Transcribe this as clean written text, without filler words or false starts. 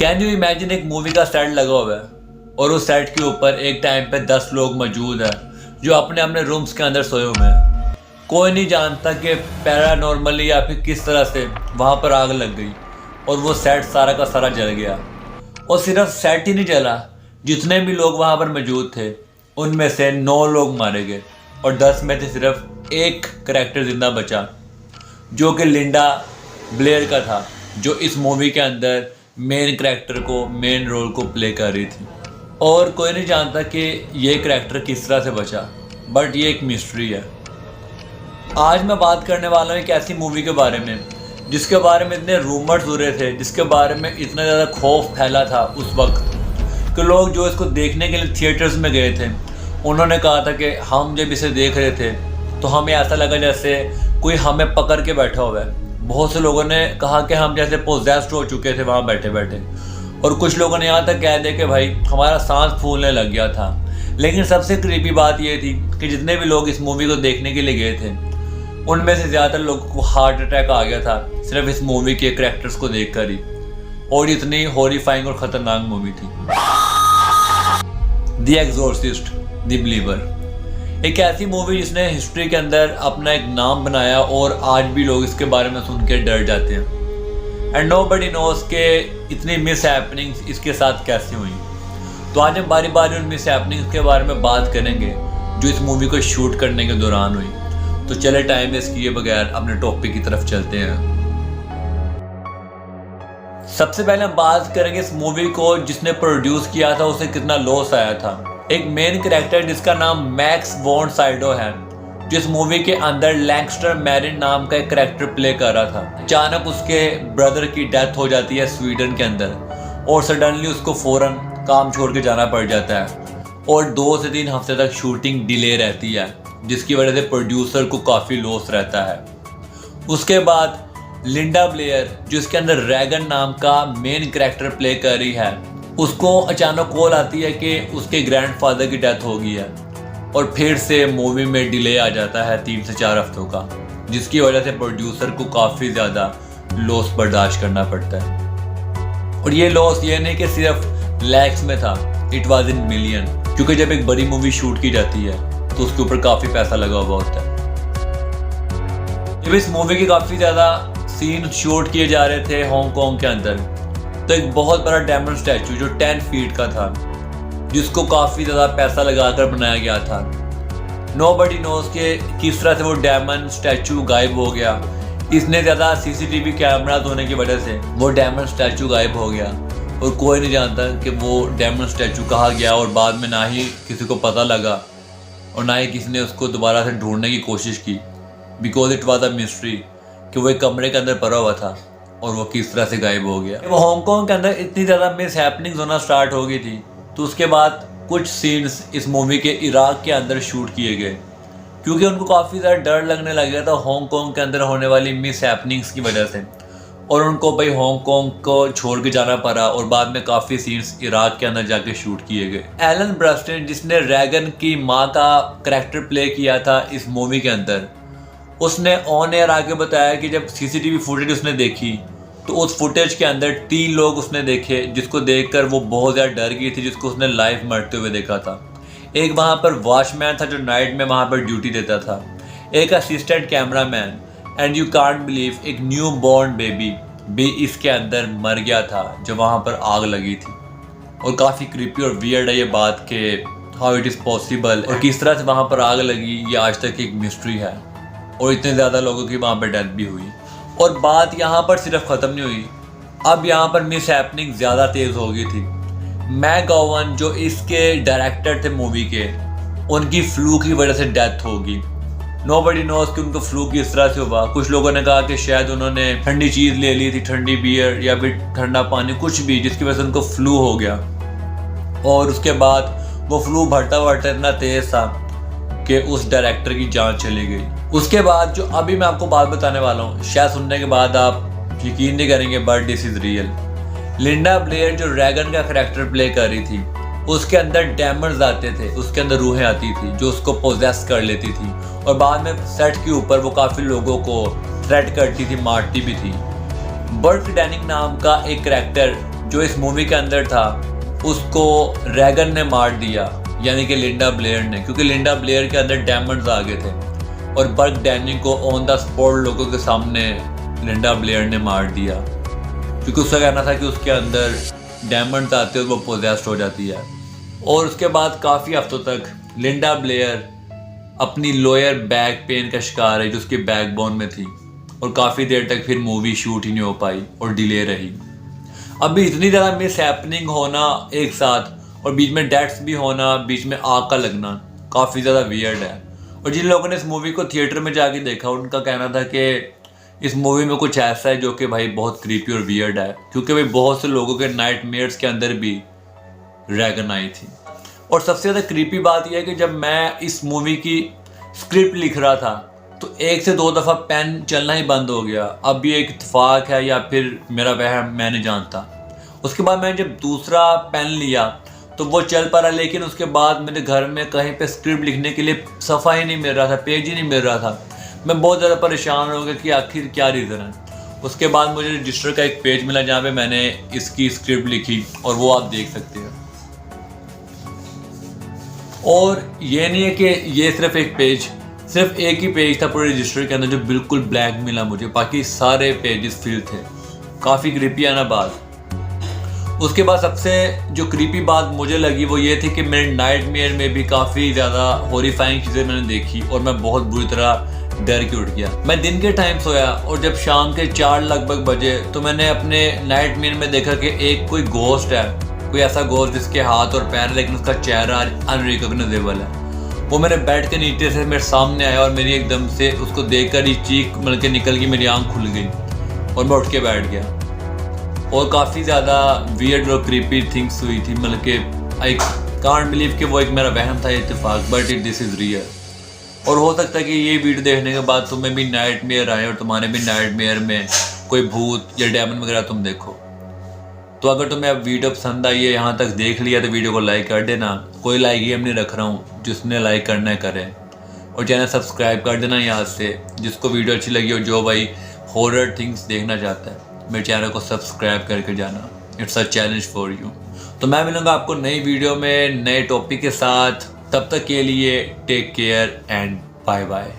Can you imagine एक movie का set लगा हुआ है और उस सेट के ऊपर एक टाइम पे 10 लोग मौजूद हैं जो अपने अपने रूम्स के अंदर सोए हुए हैं। कोई नहीं जानता कि पैरानॉर्मली या फिर किस तरह से वहाँ पर आग लग गई और वो सेट सारा का सारा जल गया। और सिर्फ सेट ही नहीं जला, जितने भी लोग वहाँ पर मौजूद थे उनमें से 9 लोग मारे गए और 10 में से सिर्फ एक करैक्टर ज़िंदा बचा जो कि लिंडा ब्लेयर का था, जो इस मूवी के अंदर मेन करैक्टर को, मेन रोल को प्ले कर रही थी। और कोई नहीं जानता कि ये करैक्टर किस तरह से बचा, बट ये एक मिस्ट्री है। आज मैं बात करने वाला हूँ एक ऐसी मूवी के बारे में जिसके बारे में इतने रूमर्स हो रहे थे, जिसके बारे में इतना ज़्यादा खौफ फैला था उस वक्त कि लोग जो इसको देखने के लिए थिएटर्स में गए थे उन्होंने कहा था कि हम जब इसे देख रहे थे तो हमें ऐसा लगा जैसे कोई हमें पकड़ के बैठा हुआ है। बहुत से लोगों ने कहा कि हम जैसे पोजेस्ड हो चुके थे वहाँ बैठे बैठे, और कुछ लोगों ने यहाँ तक कह दिया कि भाई हमारा सांस फूलने लग गया था। लेकिन सबसे क्रीपी बात ये थी कि जितने भी लोग इस मूवी को देखने के लिए गए थे उनमें से ज़्यादातर लोगों को हार्ट अटैक आ गया था सिर्फ इस मूवी के करैक्टर्स को देख कर ही। और इतनी हॉरिफाइंग और ख़तरनाक मूवी थी द एग्जॉर्सिस्ट द बिलीवर। एक ऐसी मूवी जिसने हिस्ट्री के अंदर अपना एक नाम बनाया और आज भी लोग इसके बारे में सुन के डर जाते हैं। एंड नोबडी नोस के इतनी मिस हैपनिंग्स इसके साथ कैसे हुई। तो आज हम बारी बारी उन मिस हैपनिंग्स के बारे में बात करेंगे जो इस मूवी को शूट करने के दौरान हुई। तो चले टाइम वेस्ट किए बगैर अपने टॉपिक की तरफ चलते हैं। सबसे पहले हम बात करेंगे इस मूवी को जिसने प्रोड्यूस किया था उसे कितना लॉस आया था। एक मेन कैरेक्टर जिसका नाम मैक्स वॉन साइडो है, जिस मूवी के अंदर लैंगस्टर मैरिन नाम का एक कैरेक्टर प्ले कर रहा था। अचानक उसके ब्रदर की डेथ हो जाती है स्वीडन के अंदर और सडनली उसको फौरन काम छोड़ के जाना पड़ जाता है और 2 से 3 हफ्ते तक शूटिंग डिले रहती है, जिसकी वजह से प्रोड्यूसर को काफ़ी लॉस रहता है। उसके बाद लिंडा ब्लेयर जो इसके अंदर रैगन नाम का मेन कैरेक्टर प्ले कर रही है, उसको अचानक कॉल आती है कि उसके ग्रैंडफादर की डेथ हो गई है और फिर से मूवी में डिले आ जाता है 3 से 4 हफ्तों का, जिसकी वजह से प्रोड्यूसर को काफ़ी ज़्यादा लॉस बर्दाश्त करना पड़ता है। और ये लॉस ये नहीं कि सिर्फ लैक्स में था, इट वाज इन मिलियन, क्योंकि जब एक बड़ी मूवी शूट की जाती है तो उसके ऊपर काफ़ी पैसा लगा हुआ होता है। जब इस मूवी के काफ़ी ज़्यादा सीन शूट किए जा रहे थे हांगकांग के अंदर, तो एक बहुत बड़ा डायमंड स्टैचू जो 10 फीट का था, जिसको काफ़ी ज़्यादा पैसा लगाकर बनाया गया था। नोबडी नोस के किस तरह से वो डायमंड स्टैचू गायब हो गया। इसने ज़्यादा CCTV कैमराज होने की वजह से वो डायमंड स्टैचू गायब हो गया और कोई नहीं जानता कि वो डायमंड स्टैचू कहाँ गया। और बाद में ना ही किसी को पता लगा और ना ही किसी ने उसको दोबारा से ढूंढने की कोशिश की, because it was a mystery कि वो एक कमरे के अंदर पड़ा हुआ था और वो किस तरह से गायब हो गया। वो हांगकांग के अंदर इतनी ज़्यादा मिस हैपनिंग्स होना स्टार्ट हो गई थी, तो उसके बाद कुछ सीन्स इस मूवी के इराक के अंदर शूट किए गए, क्योंकि उनको काफ़ी ज़्यादा डर लगने लग गया था हांगकांग के अंदर होने वाली मिस हैपनिंग्स की वजह से, और उनको भाई हांगकांग को छोड़ के जाना पड़ा और बाद में काफ़ी सीन्स इराक के अंदर जाके शूट किए गए। एलन ब्रस्टन जिसने रैगन की माँ का करैक्टर प्ले किया था इस मूवी के अंदर, उसने ऑन एयर आके बताया कि जब CCTV फुटेज उसने देखी तो उस फुटेज के अंदर 3 लोग उसने देखे जिसको देखकर वो बहुत ज़्यादा डर गई थी, जिसको उसने लाइव मरते हुए देखा था। एक वहाँ पर वॉचमैन था जो नाइट में वहाँ पर ड्यूटी देता था, एक assistant cameraman, and you can't believe एक न्यू बॉर्न बेबी भी इसके अंदर मर गया था जब वहाँ पर आग लगी थी। और काफ़ी क्रीपी और वियर्ड है ये बात कि हाउ इट इज़ पॉसिबल और किस तरह से वहाँ पर आग लगी, ये आज तक एक मिस्ट्री है। और इतने ज़्यादा लोगों की वहाँ पर डेथ भी हुई। और बात यहाँ पर सिर्फ ख़त्म नहीं हुई, अब यहाँ पर मिस हैपनिंग ज़्यादा तेज़ हो गई थी। मैक गोवन जो इसके डायरेक्टर थे मूवी के, उनकी फ्लू की वजह से डेथ होगी। नोबडी नोस कि उनको फ्लू किस तरह से हुआ। कुछ लोगों ने कहा कि शायद उन्होंने ठंडी चीज़ ले ली थी, ठंडी बियर या फिर ठंडा पानी, कुछ भी, जिसकी वजह से उनको फ्लू हो गया। और उसके बाद वो फ्लू बढ़ता बढ़ता इतना तेज़ था कि उस डायरेक्टर की जान चली गई। उसके बाद जो अभी मैं आपको बात बताने वाला हूँ, शायद सुनने के बाद आप यकीन नहीं करेंगे, but this is real. Linda Blair जो रैगन का करैक्टर प्ले कर रही थी, उसके अंदर डेमन्स आते थे, उसके अंदर रूहें आती थी जो उसको पोजेस कर लेती थी और बाद में सेट के ऊपर वो काफ़ी लोगों को थ्रेट करती थी, मारती भी थी। बर्ट डैनिंग नाम का एक करैक्टर जो इस मूवी के अंदर था उसको रैगन ने मार दिया, यानी कि लिंडा ब्लेयर ने, क्योंकि लिंडा ब्लेयर के अंदर डायमंड्स आ गए थे और बर्क डैनी को ऑन द स्पॉट लोगों के सामने लिंडा ब्लेयर ने मार दिया, क्योंकि उसका कहना था कि उसके अंदर डायमंड्स आते हैं और वो पोजेस्ड हो जाती है। और उसके बाद काफ़ी हफ्तों तक लिंडा ब्लेयर अपनी लोअर बैक पेन का शिकार है जो उसके बैकबोन में थी, और काफ़ी देर तक फिर मूवी शूट ही नहीं हो पाई और डिले रही। अभी इतनी ज़्यादा मिस हैपनिंग होना एक साथ और बीच में डेथ्स भी होना, बीच में आग का लगना काफ़ी ज़्यादा वियर्ड है। और जिन लोगों ने इस मूवी को थिएटर में जाके देखा उनका कहना था कि इस मूवी में कुछ ऐसा है जो कि भाई बहुत क्रीपी और वियर्ड है, क्योंकि भाई बहुत से लोगों के नाइटमेयर्स के अंदर भी ड्रैगन आई थी। और सबसे ज़्यादा क्रीपी बात यह है कि जब मैं इस मूवी की स्क्रिप्ट लिख रहा था तो 1 से 2 दफ़ा पेन चलना ही बंद हो गया। अब ये एक इत्तेफाक है या फिर मेरा वहम, मैं नहीं जानता। उसके बाद मैंने जब दूसरा पेन लिया तो वो चल पा रहा, लेकिन उसके बाद मेरे घर में कहीं पे स्क्रिप्ट लिखने के लिए सफ़ा ही नहीं मिल रहा था, पेज ही नहीं मिल रहा था। मैं बहुत ज़्यादा परेशान हो गया कि आखिर क्या रीज़न है। उसके बाद मुझे रजिस्टर का एक पेज मिला जहाँ पे मैंने इसकी स्क्रिप्ट लिखी और वो आप देख सकते हैं। और ये नहीं है कि ये सिर्फ एक ही पेज था पूरे रजिस्टर के अंदर जो बिल्कुल ब्लैक मिला मुझे, बाकी सारे पेजेस फिल थे। काफ़ी क्रीपी है ना बात। उसके बाद सबसे जो क्रीपी बात मुझे लगी वो ये थी कि मेरे नाइटमेयर में भी काफ़ी ज़्यादा हॉरिफाइंग चीज़ें मैंने देखी और मैं बहुत बुरी तरह डर के उठ गया। मैं दिन के टाइम सोया और जब शाम के 4 लगभग बजे तो मैंने अपने नाइटमेयर में देखा कि एक कोई गोस्ट है, कोई ऐसा गोस्ट जिसके हाथ और पैर लेकिन उसका चेहरा अनरिकॉग्नाइजेबल है। वो मेरे बेड के नीचे से मेरे सामने आया और मेरी एकदम से उसको देखकर ही चीख मतलब के निकल गई, मेरी आंख खुल गई और मैं उठ के बैठ गया। और काफ़ी ज़्यादा वियर्ड और क्रीपी थिंग्स हुई थी, मतलब कि आई कांट बिलीव कि वो एक मेरा वहम था इत्तेफाक, बट दिस इज़ रियल। और हो सकता है कि ये वीडियो देखने के बाद तुम्हें भी नाइटमेयर आए और तुम्हारे भी नाइटमेयर में कोई भूत या डेमन वगैरह तुम देखो। तो अगर तुम्हें अब वीडियो पसंद आई है, यहाँ तक देख लिया, तो वीडियो को लाइक कर देना। कोई लाइक ही हम नहीं रख रहा हूँ, जिसने लाइक करना है करें। और चैनल सब्सक्राइब कर देना यहाँ से, जिसको वीडियो अच्छी लगी हो, जो भाई हॉरर थिंग्स देखना चाहता है, मेरे चैनल को सब्सक्राइब करके जाना। It's a challenge for you. तो मैं मिलूँगा आपको नई वीडियो में नए टॉपिक के साथ। तब तक के लिए take care and bye bye.